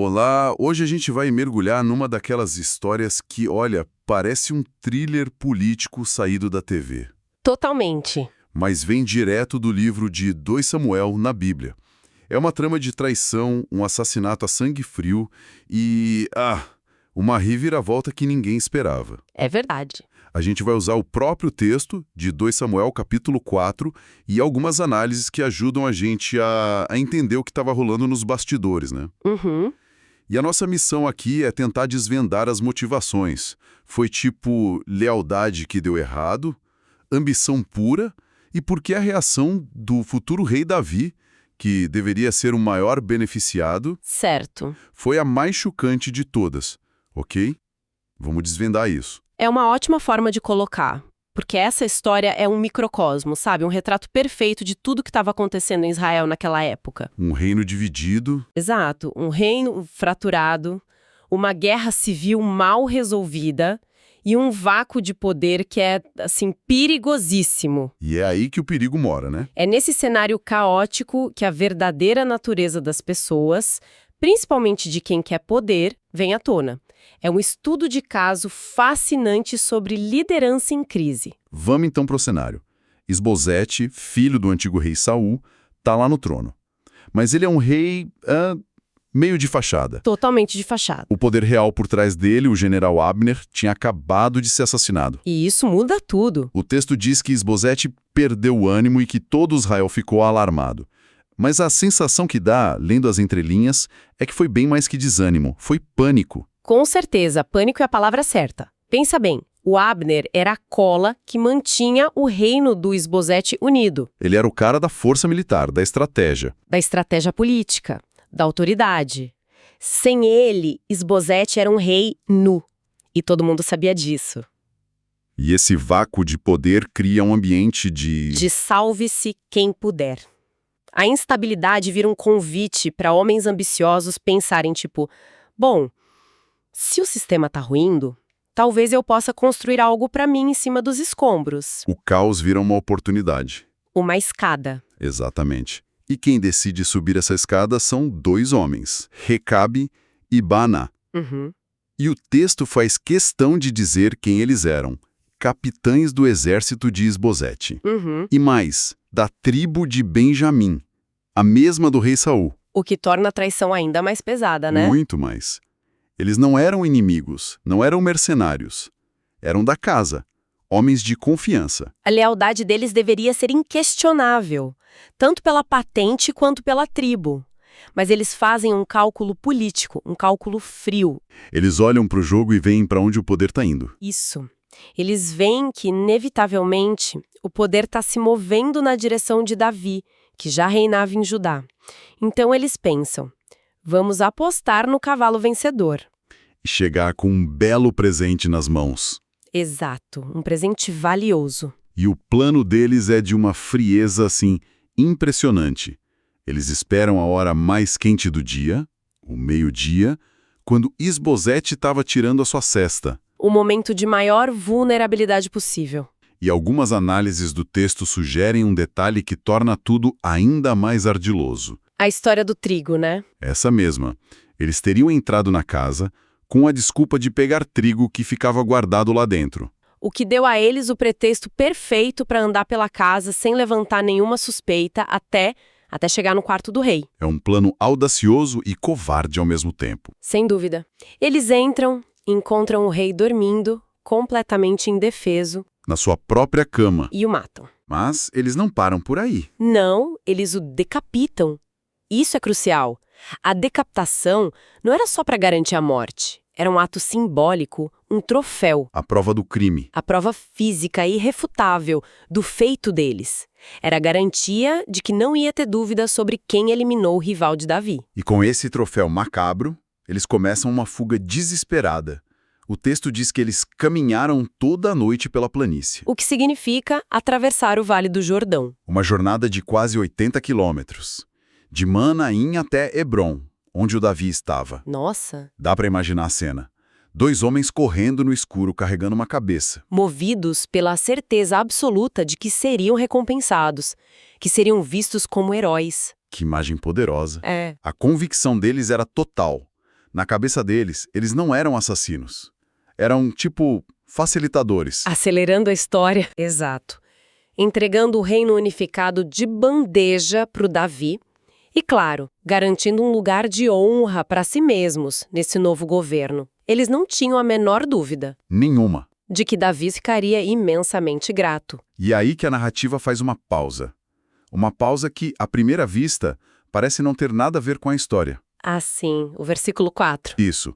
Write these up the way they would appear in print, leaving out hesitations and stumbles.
Olá, hoje a gente vai mergulhar numa daquelas histórias que, olha, parece um thriller político saído da TV, Totalmente. mas vem direto do livro de 2 Samuel na Bíblia. É uma trama de traição, um assassinato a sangue frio e, uma reviravolta que ninguém esperava. É verdade. A gente vai usar o próprio texto de 2 Samuel, capítulo 4, e algumas análises que ajudam a gente a entender o que estava rolando nos bastidores, né? Uhum. E a nossa missão aqui é tentar desvendar as motivações. Foi tipo lealdade que deu errado, ambição pura e por que a reação do futuro rei Davi, que deveria ser o maior beneficiado, Certo. foi a mais chocante de todas, ok? Vamos desvendar isso. É uma ótima forma de colocar, porque essa história é um microcosmo, sabe? Um retrato perfeito de tudo que estava acontecendo em Israel naquela época. Um reino dividido, Exato. Um reino fraturado, uma guerra civil mal resolvida e um vácuo de poder que é, assim, perigosíssimo. e é aí que o perigo mora, né? É nesse cenário caótico que a verdadeira natureza das pessoas, principalmente de quem quer poder, vem à tona. É um estudo de caso fascinante sobre liderança em crise. Vamos então para o cenário. Esbozete, filho do antigo rei Saul, tá lá no trono. Mas ele é um rei meio de fachada. Totalmente de fachada. O poder real por trás dele, o general Abner, tinha acabado de ser assassinado. E isso muda tudo. O texto diz que Esbozete perdeu o ânimo e que todo Israel ficou alarmado. Mas a sensação que dá, lendo as entrelinhas, é que foi bem mais que desânimo, foi pânico. Com certeza, pânico é a palavra certa. Pensa bem, o Abner era a cola que mantinha o reino do Esbozete unido, Ele era o cara da força militar, da estratégia. da estratégia política, da autoridade. Sem ele, Esbozete era um rei nu. E todo mundo sabia disso. E esse vácuo de poder cria um ambiente De salve-se quem puder. A instabilidade vira um convite para homens ambiciosos pensarem tipo, bom, se o sistema tá ruindo, talvez eu possa construir algo para mim em cima dos escombros. O caos vira uma oportunidade. Uma escada. Exatamente. E quem decide subir essa escada são 2 homens, Recabe e Baana. Uhum. E o texto faz questão de dizer quem eles eram: capitães do exército de Esbozete. Uhum. E mais, da tribo de Benjamim, a mesma do rei Saul. O que torna a traição ainda mais pesada, né? Muito mais. Eles não eram inimigos, não eram mercenários. Eram da casa, homens de confiança. A lealdade deles deveria ser inquestionável, tanto pela patente quanto pela tribo. Mas eles fazem um cálculo político, um cálculo frio. Eles olham para o jogo e veem para onde o poder está indo. Isso. Eles veem que, inevitavelmente, o poder está se movendo na direção de Davi, que já reinava em Judá. Então eles pensam, vamos apostar no cavalo vencedor. E chegar com um belo presente nas mãos. Exato, um presente valioso. E o plano deles é de uma frieza, assim, impressionante. Eles esperam a hora mais quente do dia, o meio-dia, quando Esbozete estava tirando a sua cesta. O momento de maior vulnerabilidade possível. E algumas análises do texto sugerem um detalhe que torna tudo ainda mais ardiloso. A história do trigo, né? Essa mesma. Eles teriam entrado na casa com a desculpa de pegar trigo que ficava guardado lá dentro. O que deu a eles o pretexto perfeito para andar pela casa sem levantar nenhuma suspeita até chegar no quarto do rei. É um plano audacioso e covarde ao mesmo tempo. Sem dúvida. Eles entram, encontram o rei dormindo, completamente indefeso, Na sua própria cama. e o matam. Mas eles não param por aí. Não, eles o decapitam. Isso é crucial. A decapitação não era só para garantir a morte. Era um ato simbólico, um troféu. A prova do crime. A prova física irrefutável do feito deles. Era a garantia de que não ia ter dúvida sobre quem eliminou o rival de Davi. E com esse troféu macabro, eles começam uma fuga desesperada. O texto diz que eles caminharam toda a noite pela planície. O que significa atravessar o Vale do Jordão. Uma jornada de quase 80 quilômetros. De Manaim até Hebron, onde o Davi estava. Nossa! Dá para imaginar a cena. 2 homens correndo no escuro, carregando uma cabeça. Movidos pela certeza absoluta de que seriam recompensados, que seriam vistos como heróis. Que imagem poderosa. É. A convicção deles era total. Na cabeça deles, eles não eram assassinos. Eram, tipo, facilitadores. Acelerando a história. Exato. Entregando o reino unificado de bandeja para o Davi e, claro, garantindo um lugar de honra para si mesmos nesse novo governo. Eles não tinham a menor dúvida Nenhuma. de que Davi ficaria imensamente grato. E é aí que a narrativa faz uma pausa. Uma pausa que, à primeira vista, parece não ter nada a ver com a história. Ah, sim, o versículo 4. Isso.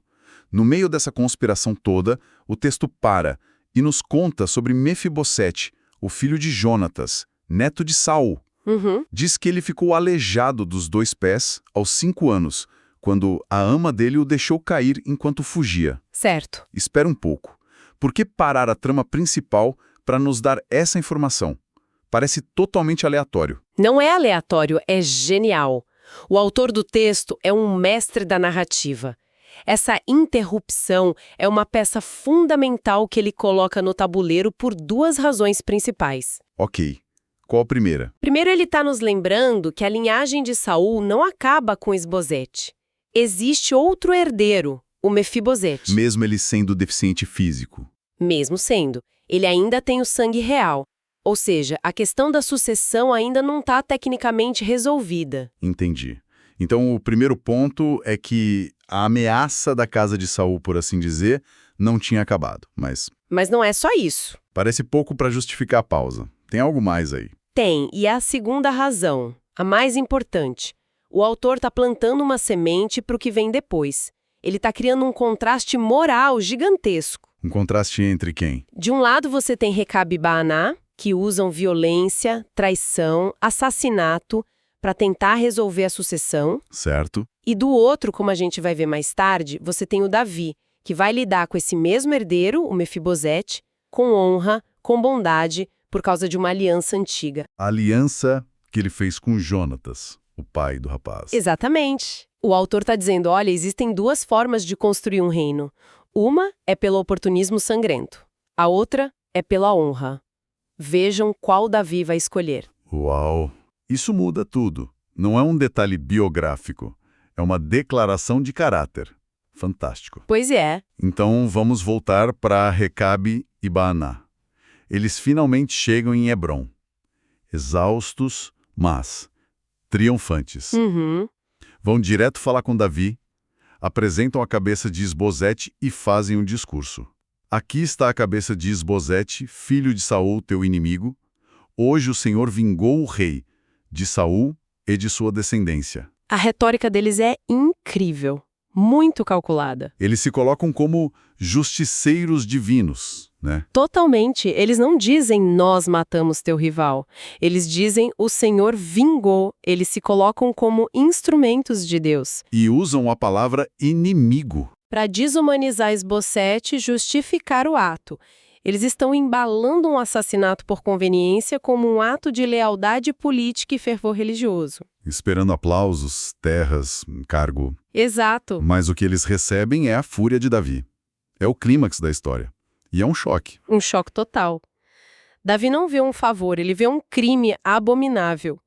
No meio dessa conspiração toda, o texto para e nos conta sobre Mefibosete, o filho de Jonatas, neto de Saul. Uhum. Diz que ele ficou aleijado dos 2 pés aos 5 anos, quando a ama dele o deixou cair enquanto fugia. Certo. Espera um pouco. Por que parar a trama principal para nos dar essa informação? Parece totalmente aleatório. Não é aleatório, é genial. O autor do texto é um mestre da narrativa. Essa interrupção é uma peça fundamental que ele coloca no tabuleiro por 2 razões principais. Ok. Qual a primeira? Primeiro, ele está nos lembrando que a linhagem de Saul não acaba com Esbozete. Existe outro herdeiro, o Mefibosete. Mesmo ele sendo deficiente físico. Mesmo sendo, ele ainda tem o sangue real. Ou seja, a questão da sucessão ainda não está tecnicamente resolvida. Entendi. Então, o primeiro ponto é que a ameaça da casa de Saul, por assim dizer, não tinha acabado. Mas Mas não é só isso. parece pouco para justificar a pausa. Tem algo mais aí. Tem, e é a segunda razão, a mais importante. O autor está plantando uma semente para o que vem depois. Ele está criando um contraste moral gigantesco. Um contraste entre quem? De um lado você tem Recabe e Baaná, que usam violência, traição, assassinato para tentar resolver a sucessão. Certo? E do outro, como a gente vai ver mais tarde, você tem o Davi, que vai lidar com esse mesmo herdeiro, o Mefibosete, com honra, com bondade, por causa de uma aliança antiga. A aliança que ele fez com Jonatas, o pai do rapaz. Exatamente. O autor está dizendo, olha, existem 2 formas de construir um reino. Uma é pelo oportunismo sangrento. A outra é pela honra. Vejam qual Davi vai escolher. Uau! Isso muda tudo. Não é um detalhe biográfico. É uma declaração de caráter. Fantástico. Pois é. Então vamos voltar para Recabe e Baaná. Eles finalmente chegam em Hebrom. Exaustos, mas triunfantes. Uhum. Vão direto falar com Davi, apresentam a cabeça de Esbozete e fazem um discurso. Aqui está a cabeça de Esbozete, filho de Saul, teu inimigo. Hoje o Senhor vingou o rei, de Saul e de sua descendência. A retórica deles é incrível. Muito calculada. Eles se colocam como justiceiros divinos, né? Totalmente. Eles não dizem, nós matamos teu rival. Eles dizem, o Senhor vingou. Eles se colocam como instrumentos de Deus. E usam a palavra inimigo. Para desumanizar Esbozete e justificar o ato. Eles estão embalando um assassinato por conveniência como um ato de lealdade política e fervor religioso. Esperando aplausos, terras, cargo. Exato. Mas o que eles recebem é a fúria de Davi. É o clímax da história. E é um choque. Um choque total. Davi não vê um favor, ele vê um crime abominável.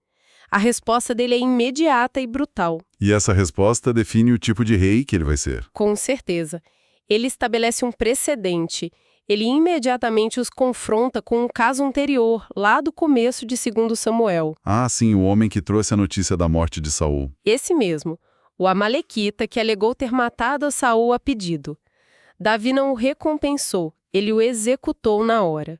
A resposta dele é imediata e brutal. E essa resposta define o tipo de rei que ele vai ser. Com certeza. Ele estabelece um precedente. Ele imediatamente os confronta com um caso anterior, lá do começo de 2 Samuel. Ah, sim, o homem que trouxe a notícia da morte de Saul. Esse mesmo, o Amalequita, que alegou ter matado a Saul a pedido. Davi não o recompensou, ele o executou na hora.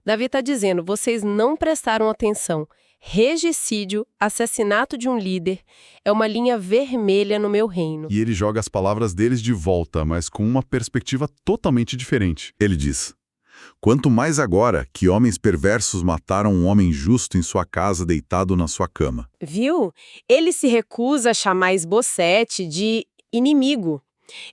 Davi está dizendo, vocês não prestaram atenção. Regicídio, assassinato de um líder, é uma linha vermelha no meu reino. E ele joga as palavras deles de volta, mas com uma perspectiva totalmente diferente. Ele diz: quanto mais agora que homens perversos mataram um homem justo em sua casa deitado na sua cama. Viu? Ele se recusa a chamar Esbozete de inimigo.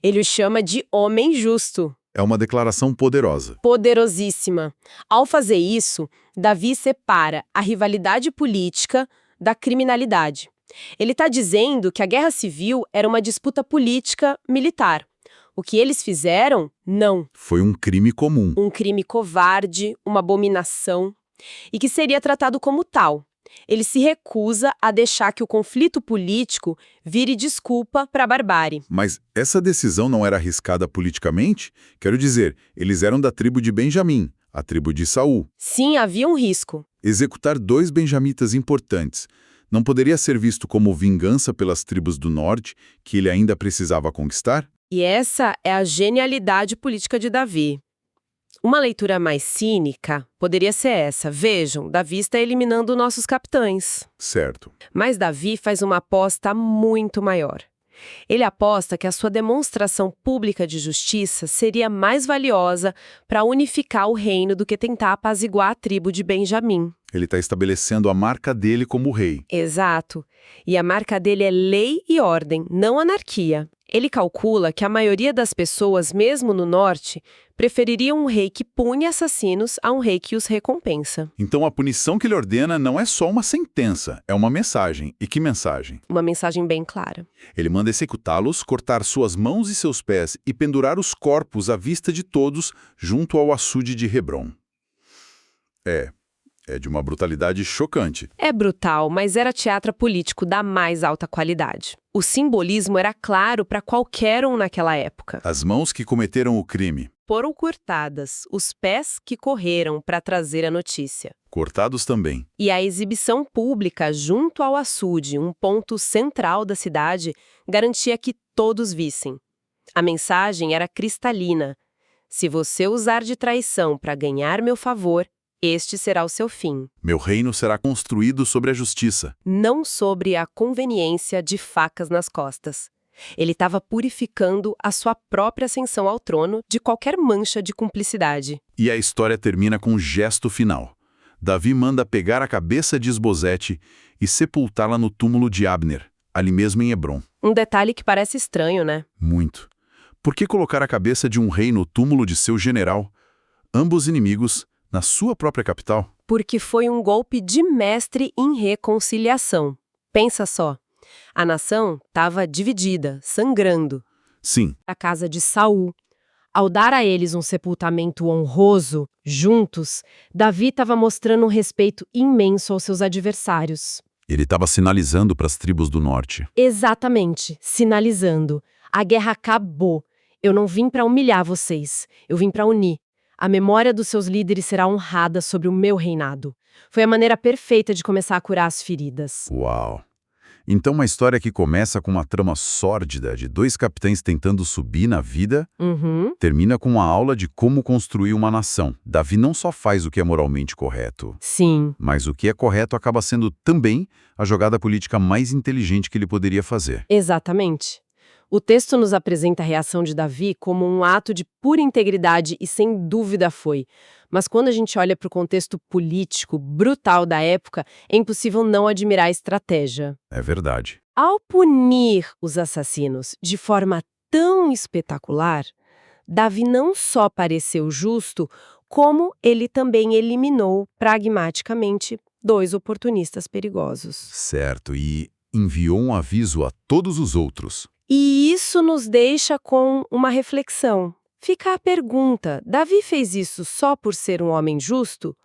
Ele o chama de homem justo. É uma declaração poderosa. Poderosíssima. Ao fazer isso, Davi separa a rivalidade política da criminalidade. Ele está dizendo que a guerra civil era uma disputa política militar. O que eles fizeram, não. Foi um crime comum. Um crime covarde, uma abominação, e que seria tratado como tal. Ele se recusa a deixar que o conflito político vire desculpa para a barbárie. Mas essa decisão não era arriscada politicamente? Quero dizer, eles eram da tribo de Benjamim, a tribo de Saul. Sim, havia um risco. Executar 2 benjamitas importantes não poderia ser visto como vingança pelas tribos do norte que ele ainda precisava conquistar? E essa é a genialidade política de Davi. Uma leitura mais cínica poderia ser essa. Vejam, Davi está eliminando nossos capitães. Certo. Mas Davi faz uma aposta muito maior. Ele aposta que a sua demonstração pública de justiça seria mais valiosa para unificar o reino do que tentar apaziguar a tribo de Benjamim. Ele está estabelecendo a marca dele como rei. Exato. E a marca dele é lei e ordem, não anarquia. Ele calcula que a maioria das pessoas, mesmo no norte, prefeririam um rei que pune assassinos a um rei que os recompensa. Então a punição que ele ordena não é só uma sentença, é uma mensagem. E que mensagem? Uma mensagem bem clara. Ele manda executá-los, cortar suas mãos e seus pés e pendurar os corpos à vista de todos junto ao açude de Hebrom. É de uma brutalidade chocante. É brutal, mas era teatro político da mais alta qualidade. O simbolismo era claro para qualquer um naquela época. As mãos que cometeram o crime. Foram cortadas, os pés que correram para trazer a notícia. Cortados também. E a exibição pública junto ao açude, um ponto central da cidade, garantia que todos vissem. A mensagem era cristalina. Se você usar de traição para ganhar meu favor, este será o seu fim. Meu reino será construído sobre a justiça. Não sobre a conveniência de facas nas costas. Ele estava purificando a sua própria ascensão ao trono de qualquer mancha de cumplicidade. E a história termina com um gesto final. Davi manda pegar a cabeça de Esbozete e sepultá-la no túmulo de Abner, ali mesmo em Hebrom. Um detalhe que parece estranho, né? Muito. Por que colocar a cabeça de um rei no túmulo de seu general, ambos inimigos, na sua própria capital? Porque foi um golpe de mestre em reconciliação. Pensa só. A nação estava dividida, sangrando. Sim. A casa de Saul. Ao dar a eles um sepultamento honroso, juntos, Davi estava mostrando um respeito imenso aos seus adversários. Ele estava sinalizando para as tribos do norte. Exatamente, sinalizando. A guerra acabou. Eu não vim para humilhar vocês, eu vim para unir. A memória dos seus líderes será honrada sobre o meu reinado. Foi a maneira perfeita de começar a curar as feridas. Uau! Então uma história que começa com uma trama sórdida de 2 capitães tentando subir na vida, termina com uma aula de como construir uma nação. Davi não só faz o que é moralmente correto. Sim. Mas o que é correto acaba sendo também a jogada política mais inteligente que ele poderia fazer. Exatamente. O texto nos apresenta a reação de Davi como um ato de pura integridade e sem dúvida foi. Mas quando a gente olha para o contexto político brutal da época, é impossível não admirar a estratégia. É verdade. Ao punir os assassinos de forma tão espetacular, Davi não só pareceu justo, como ele também eliminou pragmaticamente 2 oportunistas perigosos. Certo, e enviou um aviso a todos os outros. E isso nos deixa com uma reflexão. Fica a pergunta, Davi fez isso só por ser um homem justo?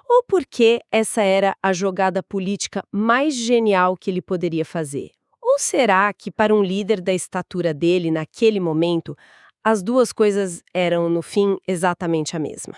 Ou porque essa era a jogada política mais genial que ele poderia fazer? Ou será que para um líder da estatura dele naquele momento, as 2 coisas eram, no fim, exatamente a mesma?